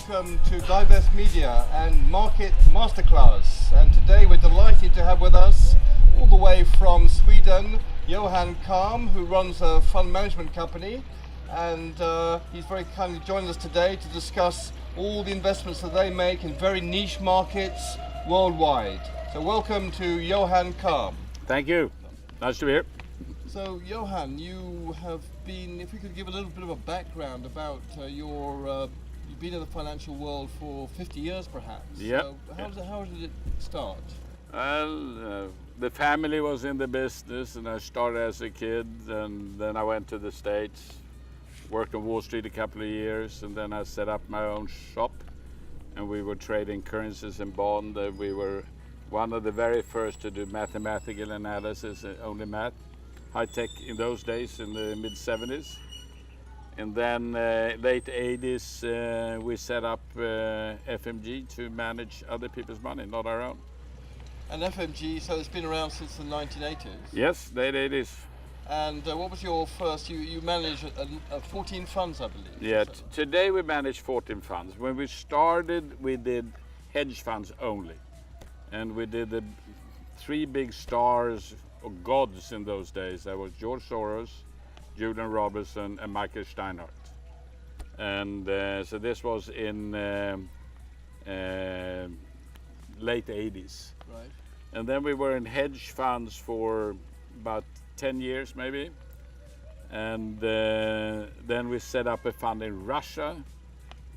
welcome to Divest Media and Market Masterclass. And today we're delighted to have with us, all the way from Sweden, Johan Kahm, who runs a fund management company. And he's very kindly joined us today to discuss all the investments that they make in very niche markets worldwide. So welcome to Johan Kahm. Thank you. Nice to be here. So Johan, you have been, if we could give a little bit of a background about you've been in the financial world for 50 years perhaps. Yeah. So how did it start? Well, the family was in the business and I started as a kid and then I went to the States, worked on Wall Street a couple of years and then I set up my own shop and we were trading currencies and bond. We were one of the very first to do mathematical analysis, only math. High tech in those days in the mid 70s. And then late 80s we set up FMG to manage other people's money, not our own. And FMG, so it's been around since the 1980s? Yes, late 80s. And what was your first, you managed 14 funds I believe? Yeah, today we manage 14 funds. When we started we did hedge funds only. And we did the three big stars or gods in those days. That was George Soros, Julian Robertson and Michael Steinhardt. And so this was in late 80s. Right. And then we were in hedge funds for about 10 years maybe. And then we set up a fund in Russia,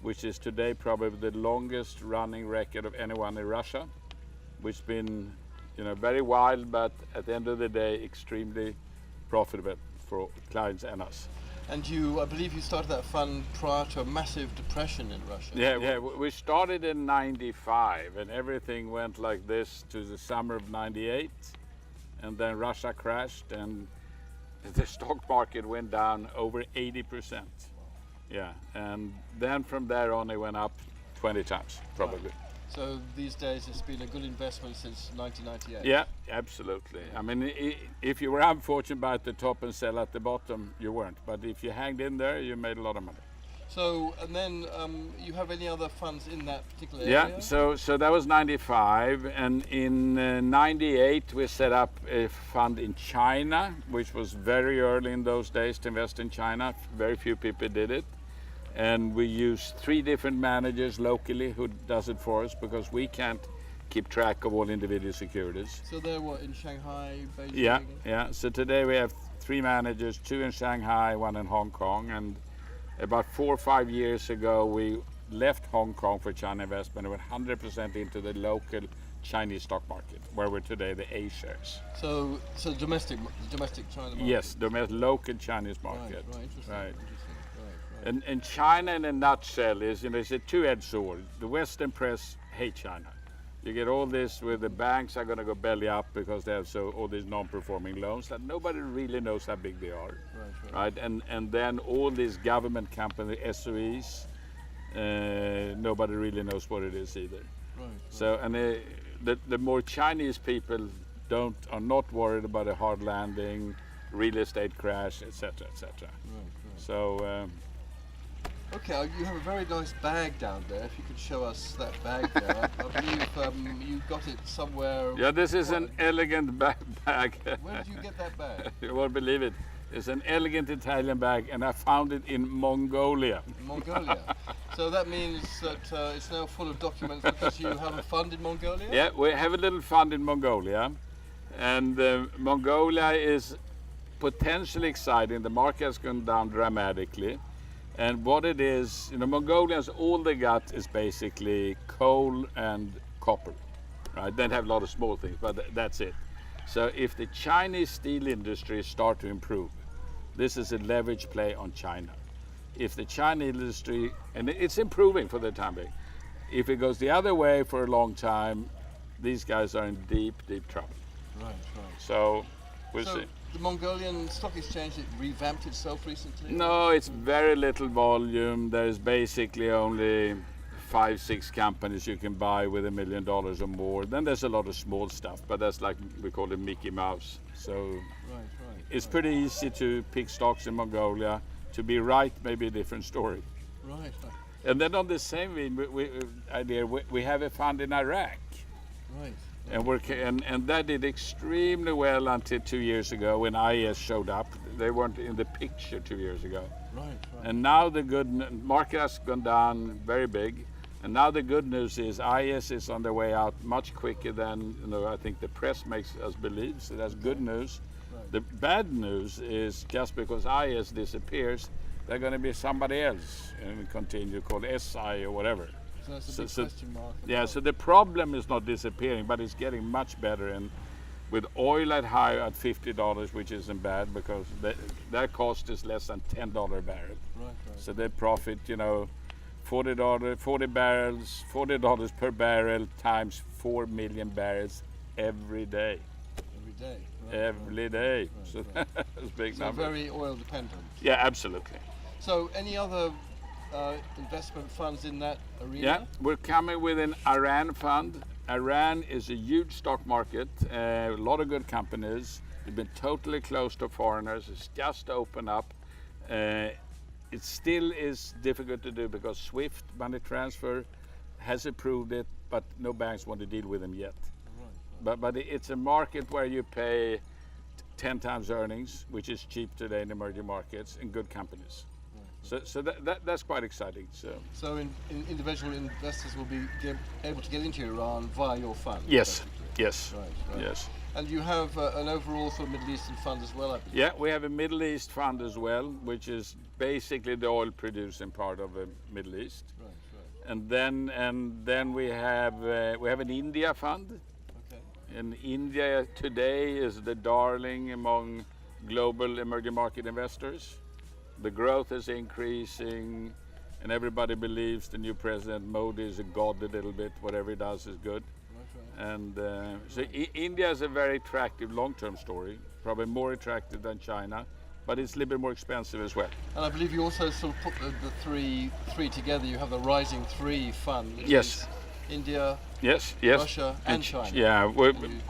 which is today probably the longest running record of anyone in Russia, which has been very wild, but at the end of the day, extremely profitable for clients and us. And I believe you started that fund prior to a massive depression in Russia. Yeah, we started in 95 and everything went like this to the summer of 98. And then Russia crashed and the stock market went down over 80%. Yeah, and then from there on it went up 20 times, probably. Right. So these days it's been a good investment since 1998. Yeah, absolutely. I mean, if you were unfortunate by at the top and sell at the bottom, you weren't. But if you hanged in there, you made a lot of money. So, and then you have any other funds in that particular area? Yeah, so that was 95. And in 98, we set up a fund in China, which was very early in those days to invest in China. Very few people did it. And we use 3 different managers locally who does it for us because we can't keep track of all individual securities. So they're what, in Shanghai, Beijing? Yeah. So today we have 3 managers, 2 in Shanghai, 1 in Hong Kong. And about 4 or 5 years ago, we left Hong Kong for China investment and went 100% into the local Chinese stock market, where we're today the A shares. So domestic China market? Yes, local Chinese market. Right, interesting. Right. Interesting. And China in a nutshell is, it's a two-edged sword. The Western press hate China. You get all this with the banks are going to go belly up because they have all these non-performing loans that nobody really knows how big they are. Right. And then all these government companies, SOEs, nobody really knows what it is either. Right. So, and the more Chinese people are not worried about a hard landing, real estate crash, etc., etc. Right. So. Okay, you have a very nice bag down there. If you could show us that bag there. I believe you got it somewhere. Yeah, this is an elegant bag. Where did you get that bag? You won't believe it. It's an elegant Italian bag and I found it in Mongolia. Mongolia. So that means that it's now full of documents because you have a fund in Mongolia? Yeah, we have a little fund in Mongolia. And Mongolia is potentially exciting. The market has gone down dramatically. And what it is, Mongolians, all they got is basically coal and copper, right? They have a lot of small things, but that's it. So if the Chinese steel industry start to improve, this is a leverage play on China. If the Chinese industry, and it's improving for the time being, if it goes the other way for a long time, these guys are in deep, deep trouble. Right. So we'll see. The Mongolian Stock Exchange, it revamped itself recently? No, it's very little volume. There's basically only 5-6 companies you can buy with $1 million or more. Then there's a lot of small stuff, but that's like we call it Mickey Mouse. So it's pretty easy to pick stocks in Mongolia. To be right, maybe a different story. Right. And then on the same idea, we have a fund in Iraq. Right. And that did extremely well until 2 years ago when IS showed up. They weren't in the picture 2 years ago. Right. And now the market has gone down very big. And now the good news is IS is on their way out much quicker than I think the press makes us believe. So that's good news. Right. The bad news is just because IS disappears, they're going to be somebody else and continue called SI or whatever. So that's a big question mark. Yeah, so the problem is not disappearing, but it's getting much better. And with oil at high at $50, which isn't bad because their cost is less than $10 a barrel. Right. So they profit, $40 barrels, $40 per barrel times 4 million barrels every day. Every day. Every day. Right, So right. that's a big So number. very oil dependent. Yeah, absolutely. So any other investment funds in that arena? Yeah, we're coming with an Iran fund. Iran is a huge stock market, a lot of good companies. It's been totally closed to foreigners. It's just opened up. It still is difficult to do because SWIFT money transfer has approved it, but no banks want to deal with them yet. Right. But it's a market where you pay 10 times earnings, which is cheap today in emerging markets, and good companies. So that's quite exciting. So individual investors will be able to get into Iran via your fund? Yes, basically. yes, Right. yes. And you have an overall sort of Middle Eastern fund as well, I believe? Yeah, we have a Middle East fund as well, which is basically the oil producing part of the Middle East. Right. And then we have an India fund. Okay. And India today is the darling among global emerging market investors. The growth is increasing, and everybody believes the new president Modi is a god a little bit. Whatever he does is good. Right. And so India is a very attractive long-term story, probably more attractive than China, but it's a little bit more expensive as well. And I believe you also sort of put the three together. You have the Rising Three fund. Which Yes. is India, Yes. Russia, and China. Yeah. And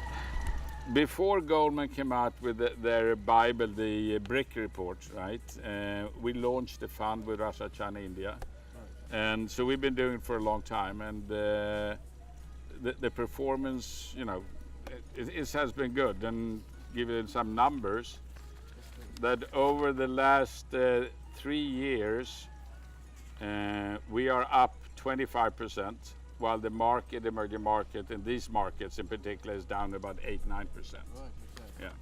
Before Goldman came out with their Bible, the BRIC report, right? We launched the fund with Russia, China, India, and so we've been doing it for a long time. And the performance, it has been good. And give you some numbers, that over the last 3 years, we are up 25%. While the emerging market, in these markets in particular, is down about 8-9%. Right. Okay. Yeah. Right.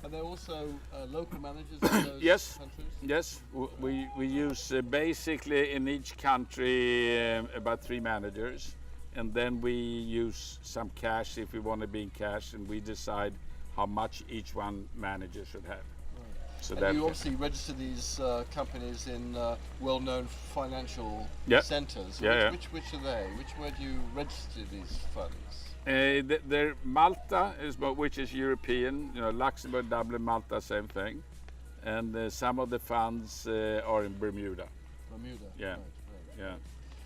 And there are also local managers in those Yes. countries? Yes, we use basically in each country about 3 managers, and then we use some cash if we want to be in cash, and we decide how much each one manager should have. So and you obviously register these companies in well-known financial centres. Yeah. Which are they? Where do you register these funds? They're Malta, which is European. Luxembourg, Dublin, Malta, same thing. And some of the funds are in Bermuda. Bermuda. Yeah. Right. Yeah.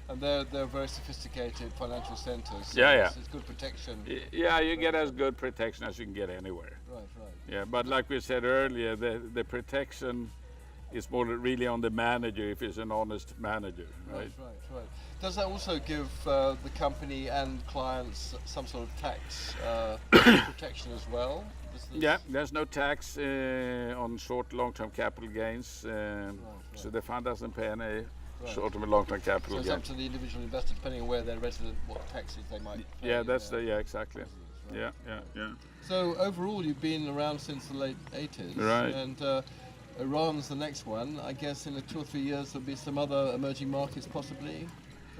And they're very sophisticated financial centres. So Yeah. It's good protection. Yeah, you get as good protection as you can get anywhere. Right. Yeah, but like we said earlier, the protection is more really on the manager if he's an honest manager, right? Right. Does that also give the company and clients some sort of tax protection as well? Yeah, there's no tax on short, long-term capital gains, so the fund doesn't pay any short and long-term capital gains. So it's up to the individual investor, depending on where they're resident, what taxes they might pay. Yeah, exactly. Right. Yeah. So overall, you've been around since the late 80s, right? And Iran's the next one. I guess in 2 or 3 years there'll be some other emerging markets possibly.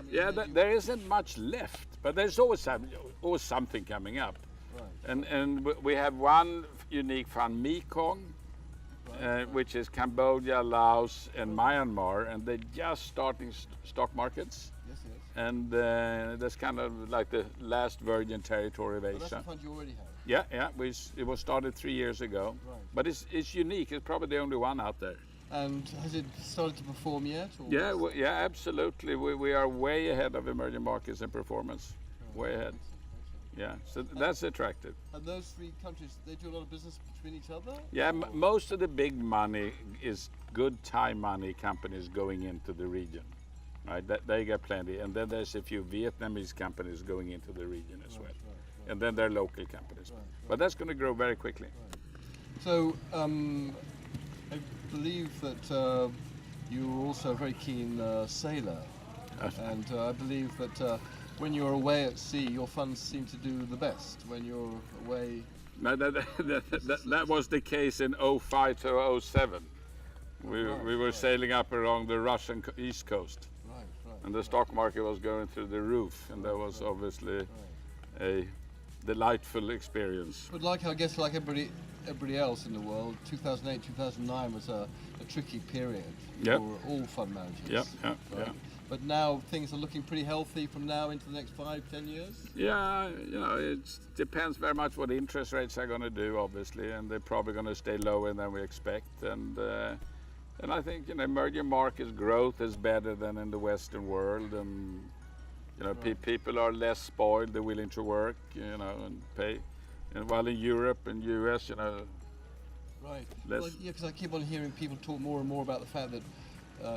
Yeah, there isn't much left, but there's always something coming up. Right. And we have one unique fund, Mekong, which is Cambodia, Laos, and Myanmar, and they're just starting stock markets. Yes. And that's kind of like the last virgin territory of Asia. That's the fund you already have. Yeah. It was started 3 years ago, but it's unique. It's probably the only one out there. And has it started to perform yet? Or Yeah, absolutely. We are way ahead of emerging markets in performance, way ahead. Yeah, so that's attractive. And those 3 countries, they do a lot of business between each other? Yeah, most of the big money is good Thai money companies going into the region. right? They get plenty, and then there's a few Vietnamese companies going into the region as well, and then there are local companies. But that's going to grow very quickly. So I believe that you're also a very keen sailor, and I believe that when you're away at sea, your funds seem to do the best when you're away. No, that was the case in 05 to 07. We were sailing up along the Russian east coast, and the stock market was going through the roof, and that was obviously a delightful experience. But I guess like everybody else in the world, 2008, 2009 was a tricky period for all fund managers. Yeah. But now things are looking pretty healthy from now into the next 5-10 years? Yeah, it depends very much what interest rates are going to do, obviously, and they're probably going to stay lower than we expect. And I think emerging markets growth is better than in the Western world, and people are less spoiled, they're willing to work, and pay. And while in Europe and US, Right. less. Well, yeah, because I keep on hearing people talk more and more about the fact that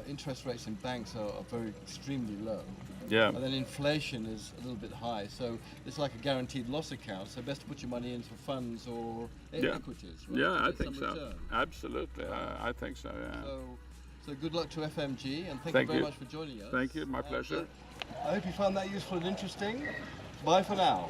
interest rates in banks are very extremely low. Yeah. And then inflation is a little bit high, so it's like a guaranteed loss account. So best to put your money into funds or equities. Right? Yeah, I Get think some so. return. Absolutely, I think so. Yeah. So good luck to FMG, and thank you very much for joining us. Thank you, my pleasure. I hope you found that useful and interesting. Bye for now.